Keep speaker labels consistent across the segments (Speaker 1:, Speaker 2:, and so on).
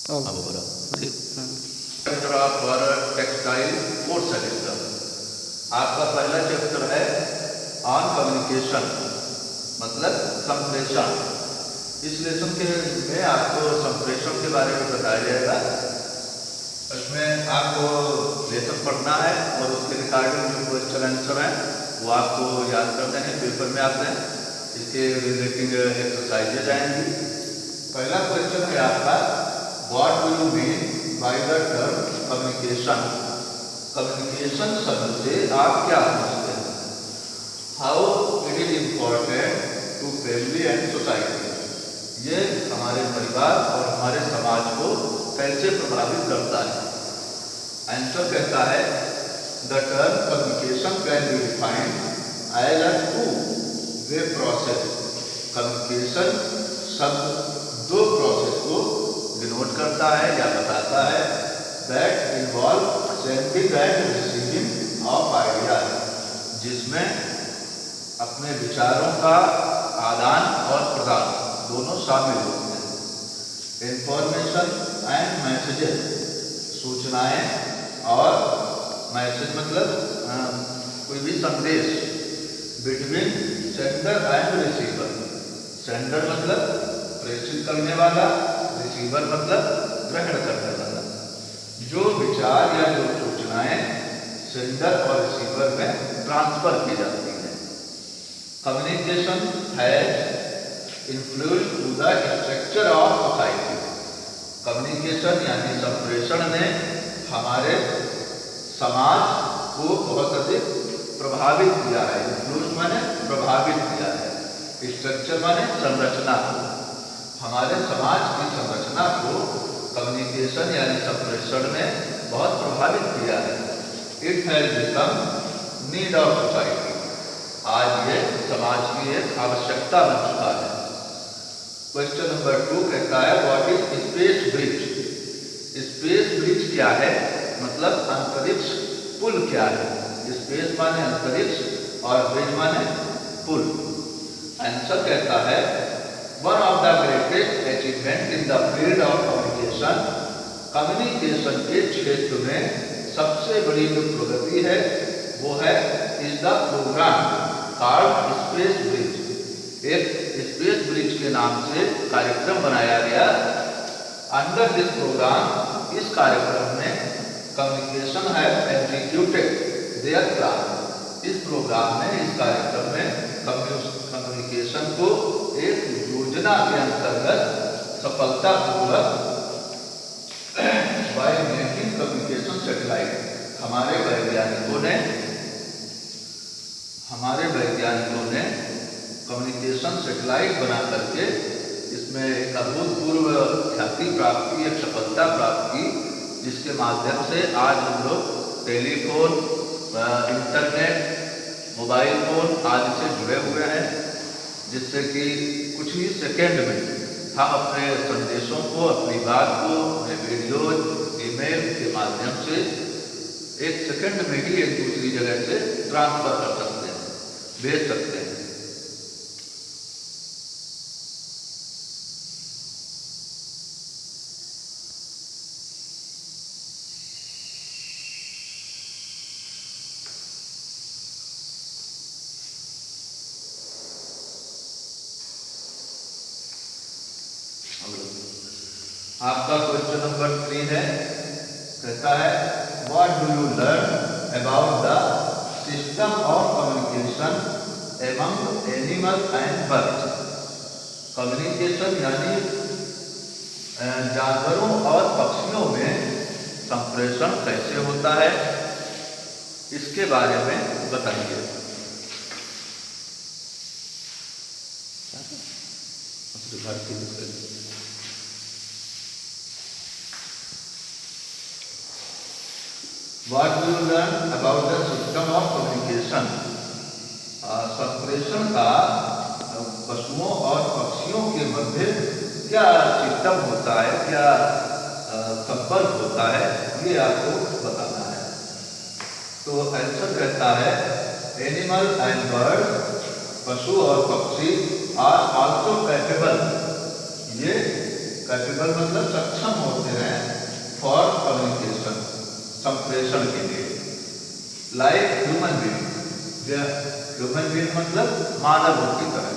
Speaker 1: अब
Speaker 2: अब
Speaker 1: बोला ठीक।
Speaker 2: Chapter for textile fourth semester. आपका पहला चैप्टर है ऑन कम्युनिकेशन, मतलब संप्रेषण। इस लेसन के में आपको संप्रेषण के बारे में बताया जाएगा। इसमें आपको लेसन पढ़ना है और उसके रिगार्डिंग जो क्वेश्चन आंसर है वो आपको याद करने हैं, पेपर में आते हैं। इसके रिलेटिंग एक्सरसाइजेज आएंगी। पहला क्वेश्चन है आपका, what do you mean by the term communication. Communication शब्द से आप क्या समझते हैं? How it is important to family and society. ये हमारे परिवार और हमारे समाज को कैसे प्रभावित करता है? आंसर कहता है, the term communication can be defined as a two way process. Communication शब्द दो प्रोसेस को डिनोट करता है या बताता है, that involve sending and receiving of ideas, जिसमें अपने विचारों का आदान और प्रदान दोनों शामिल होते हैं। इंफॉर्मेशन एंड मैसेजेस, सूचनाएं और मैसेज मतलब कोई भी संदेश, between sender and receiver. Sender मतलब प्रेषित करने वाला, रिसीवर मतलब ग्रहण करने वाला। जो विचार या जो सूचनाएं सेंडर और रिसीवर में ट्रांसफर की जाती है। Communication has influence to the structure of society. Communication यानी संप्रेषण ने हमारे समाज को बहुत अधिक प्रभावित किया है। इन्फ्लुएंस माने प्रभावित किया है, स्ट्रक्चर माने संरचना। हमारे समाज की संरचना को कम्युनिकेशन यानी संप्रेषण ने बहुत प्रभावित किया है। It has become need of society. आज ये समाज की एक आवश्यकता बन चुका है। क्वेश्चन नंबर 2 कहता है, what is space bridge. Space bridge क्या है, मतलब अंतरिक्ष पुल क्या है। स्पेस माने अंतरिक्ष और ब्रिज माने पुल। आंसर कहता है, one of the greatest achievement in the field of communication. Communication के क्षेत्र में सबसे बड़ी जो प्रगति है वो है is the program called space bridge. एक स्पेस ब्रिज के नाम से कार्यक्रम बनाया गया। अंडर दिस प्रोग्राम, इस कार्यक्रम में कम्युनिकेशन है एग्जीक्यूटेड देयर प्लान। इस प्रोग्राम में, इस कार्यक्रम में कम्युनिकेशन को एक योजना के अंतर्गत सफलतापूर्वक बाय मेकिंग कम्युनिकेशन सैटेलाइट, हमारे वैज्ञानिकों ने कम्युनिकेशन सैटेलाइट बना करके इसमें एक अभूतपूर्व ख्याति प्राप्त की, एक सफलता प्राप्त की, जिसके माध्यम से आज हम लोग टेलीफोन, इंटरनेट, मोबाइल फोन आदि से जुड़े हुए हैं, जिससे कि कुछ ही सेकेंड में हम अपने संदेशों को, अपनी बात को, अपने वीडियो, ईमेल के माध्यम से एक सेकंड में ही एक दूसरी जगह से ट्रांसफर कर सकते हैं, भेज सकते हैं। आपका क्वेश्चन नंबर 3 है, कहता है, what do you learn about the system of communication among animal and birds. Communication यानी जानवरों और पक्षियों में संप्रेषण कैसे होता है, इसके बारे में बताइए। What do you learn about the system of communication? संप्रेषण का पशुओं और पक्षियों के मध्य क्या सिस्टम होता है, क्या संपर्क होता है, ये आपको बताना है। तो आंसर कहता है, एनिमल एंड बर्ड्स, पशु और पक्षी, आर आल्सो कैपेबल, ये कैपेबल मतलब सक्षम होते हैं फॉर कम्युनिकेशन, संप्रेषण के लिए। Like human being, human being मतलब मानवों की तरह।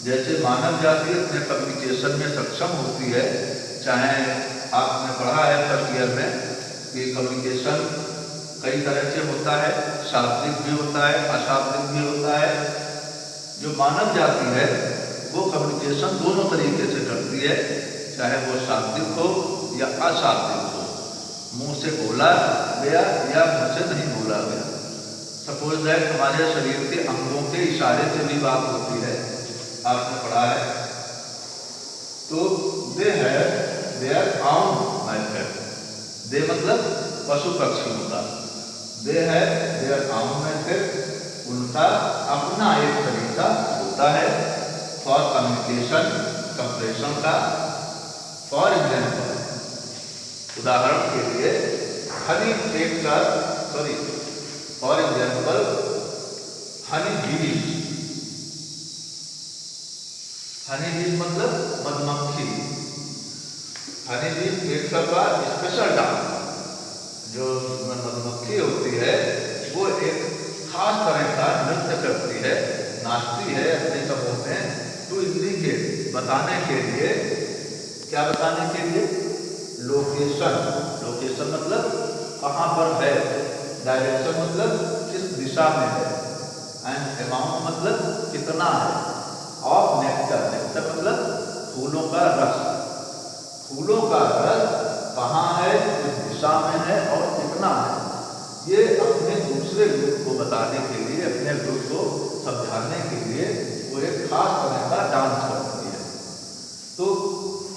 Speaker 2: जैसे मानव जाति अपने कम्युनिकेशन में सक्षम होती है, चाहे आपने पढ़ा है फर्स्ट ईयर में कि कम्युनिकेशन कई तरह से होता है, शाब्दिक भी होता है, अशाब्दिक भी होता है। जो मानव जाति है वो कम्युनिकेशन दोनों तरीके से करती है, चाहे वो शाब्दिक हो या अशाब्दिक हो, मुंह से बोला गया या मुंह से नहीं बोला गया। सपोज दैट हमारे शरीर के अंगों के इशारे से भी बात होती है, आपने पढ़ा है। तो दे है देयर आउन मेथड, दे मतलब पशु पक्षियों का, दे है देयर आउन मेथड, उनका अपना एक तरीका होता है फॉर कम्युनिकेशन, संप्रेषण का। फॉर एग्जाम्पल, उदाहरण के लिए Honey tractor, sorry for example Honey बीज, हनी बीज मतलब मधुमक्खी। हनी बीज टेक्टर का स्पेशल डांस, जो मधुमक्खी होती है वो एक खास तरह का नृत्य करती है, नाचती है अपने शब्दों में, टू इंडिकेट बताने के लिए, क्या बताने के लिए, लोकेशन, लोकेशन मतलब कहाँ पर है, डायरेक्शन मतलब किस दिशा में है, एंड अमाउंट मतलब कितना है, ऑफ नेक्टर, नेक्टर मतलब फूलों का रस, फूलों का रस कहाँ है, किस दिशा में है और कितना है, ये अपने दूसरे ग्रुप को बताने के लिए, अपने ग्रुप को समझाने के लिए वो एक खास तरह का डांस करती है। तो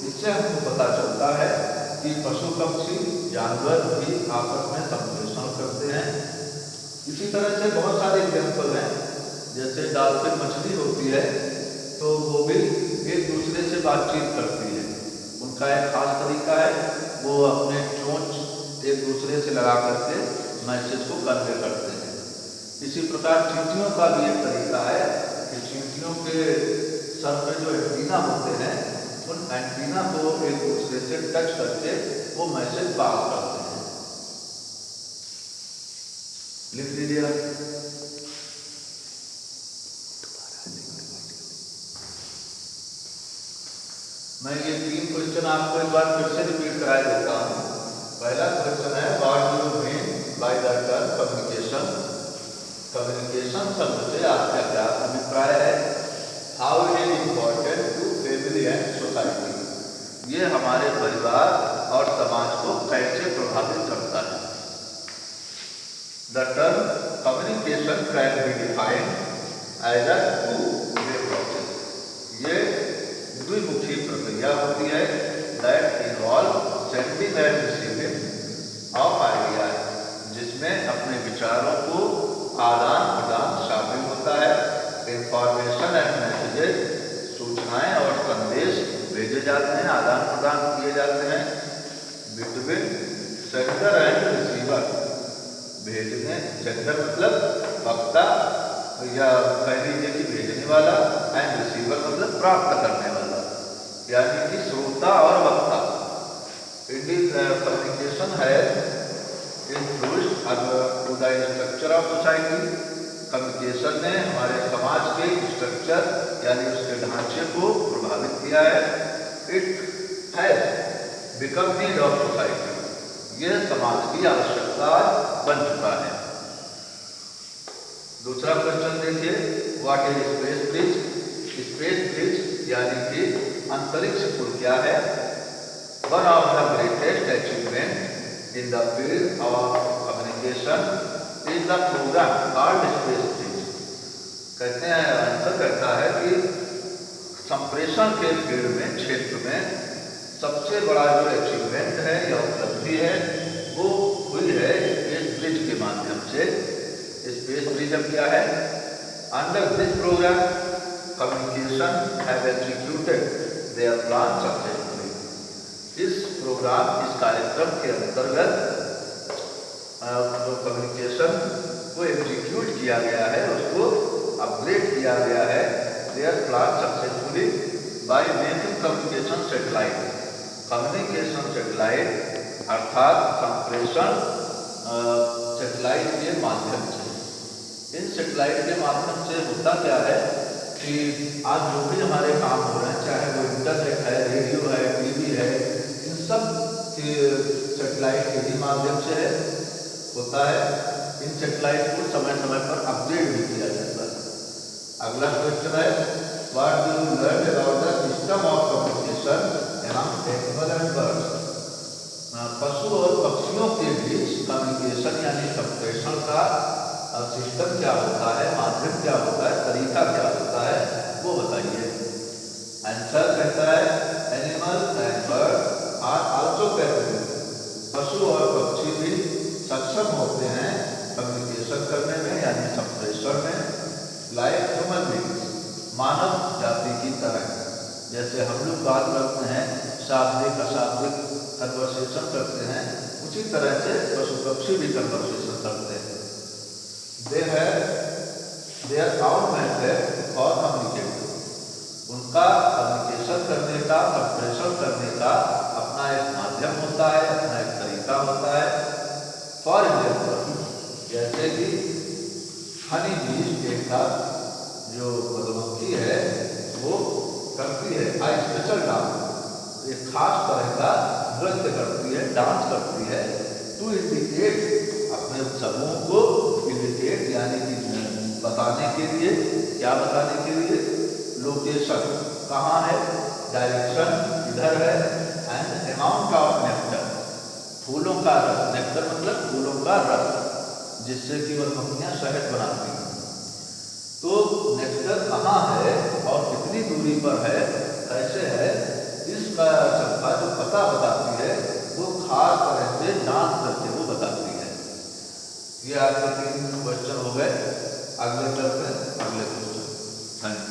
Speaker 2: इससे हमको पता चलता है कि पशु पक्षी जानवर भी आपस में संप्रेषण करते हैं। इसी तरह से बहुत सारे एग्जाम्पल हैं, जैसे डॉल्फिन मछली होती है तो वो भी एक दूसरे से बातचीत करती है, उनका एक खास तरीका है, वो अपने चोंच एक दूसरे से लगा करके मैसेज को कन्वे करते हैं। इसी प्रकार चींटियों का भी एक तरीका है कि चींटियों के सर पे जो एंटीना होते हैं, उन एंटीना को एक दूसरे से टच करके वो मैसेज पास करते हैं। लिख लीजिए। मैं ये 3 क्वेश्चन आपको एक बार फिर से रिपीट करा देता हूँ। पहला क्वेश्चन है, what do you mean by the term communication? Communication शब्द से आपका क्या अभिप्राय है? How it is important to family and society? ये हमारे परिवार और समाज को कैसे प्रभावित करता है? The term communication can be defined as a two way process. ये द्विमुखी प्रक्रिया होती है that involve sending and receiving of idea, जिसमें अपने विचारों को आदान प्रदान शामिल होता है। इंफॉर्मेशन एंड मैसेजेस, सूचनाएं और संदेश भेजे जाते हैं, आदान प्रदान किए जाते हैं बिटवीन सेंडर एंड रिसीवर। भेजने, सेंडर मतलब वक्ता या कह लीजिए कि भेजने वाला, एंड रिसीवर मतलब प्राप्त करने वाला, यानी कि श्रोता और वक्ता। इंडियन कम्युनिकेशन है influenced to the structure of society. Communication ने हमारे समाज के स्ट्रक्चर यानी उसके ढांचे को प्रभावित किया है। It has become need of society, यह समाज की आवश्यकता बन चुका है। दूसरा क्वेश्चन देखिए, what is space bridge? Space bridge यानी कि अंतरिक्ष पुल क्या है? One of the greatest achievement in the field of communication is the program called space bridge. कहते हैं, आंसर कहता है कि संप्रेषण के फील्ड में, क्षेत्र में सबसे बड़ा जो अचीवमेंट है या उपलब्धि है वो हुई है स्पेस ब्रिज के माध्यम से। स्पेस ब्रिज अब क्या है? Under this program communication have executed their plan successfully. इस प्रोग्राम, इस कार्यक्रम के अंतर्गत जो कम्युनिकेशन को एग्जीक्यूट किया गया है, उसको अपग्रेड किया गया है there plan successfully by making communication satellite. Communication satellite अर्थात संप्रेषण सेटेलाइट के माध्यम से। इन सेटेलाइट के माध्यम से होता क्या है कि आज जो भी हमारे काम हो रहे हैं, चाहे वो इंटरनेट है, रेडियो है, टीवी है, इन सब के सेटेलाइट के ही माध्यम से होता है। इन सेटेलाइट को समय समय पर अपडेट भी किया जाता है। अगला क्वेश्चन है, what do you learn about the system of communication among animal and birds. पशु और पक्षियों के बीच कम्युनिकेशन यानी संप्रेषण का सिस्टम क्या होता है, माध्यम क्या होता है, तरीका क्या होता है, वो बताइए। आंसर कहता है animal and bird are also capable. पशु और पक्षी भी सक्षम होते हैं कम्युनिकेशन करने में यानी संप्रेषण में, लाइक ह्यूमन बीइंग्स, मानव जाति की तरह। जैसे हम लोग बात करते हैं, शाब्दिक अशाब्दिक कन्वर्सेशन करते हैं, उसी तरह से पशु पक्षी भी कन्वर्सेशन करते हैं। They have their own method for communicating. उनका कम्युनिकेशन करने का, संप्रेषण करने का अपना एक माध्यम होता है, अपना एक तरीका होता है। फॉर एग्जाम्पल, जैसे कि हनी बीज का जो मधुमक्खी है वो करती है आई स्पेशल डांस, एक खास तरह का नृत्य करती है, डांस करती है, टू इंडिकेट अपने समूह को इंडिकेट यानी कि बताने के लिए, क्या बताने के लिए, लोकेशन कहाँ है, डायरेक्शन इधर है, एंड अमाउंट ऑफ नेक्टर, फूलों का रस, नेक्टर मतलब फूलों का रस, जिससे कि मधुमक्खियाँ शहद बनाती हैं। तो नेक्टर कहाँ है और कितनी दूरी पर है, कैसे है, इसका सबका जो पता बताती है वो खास तरह से डांस करके वो बताती है। ये आपके 3 क्वेश्चन हो गए। अगले चलते हैं अगले क्वेश्चन। Thank you.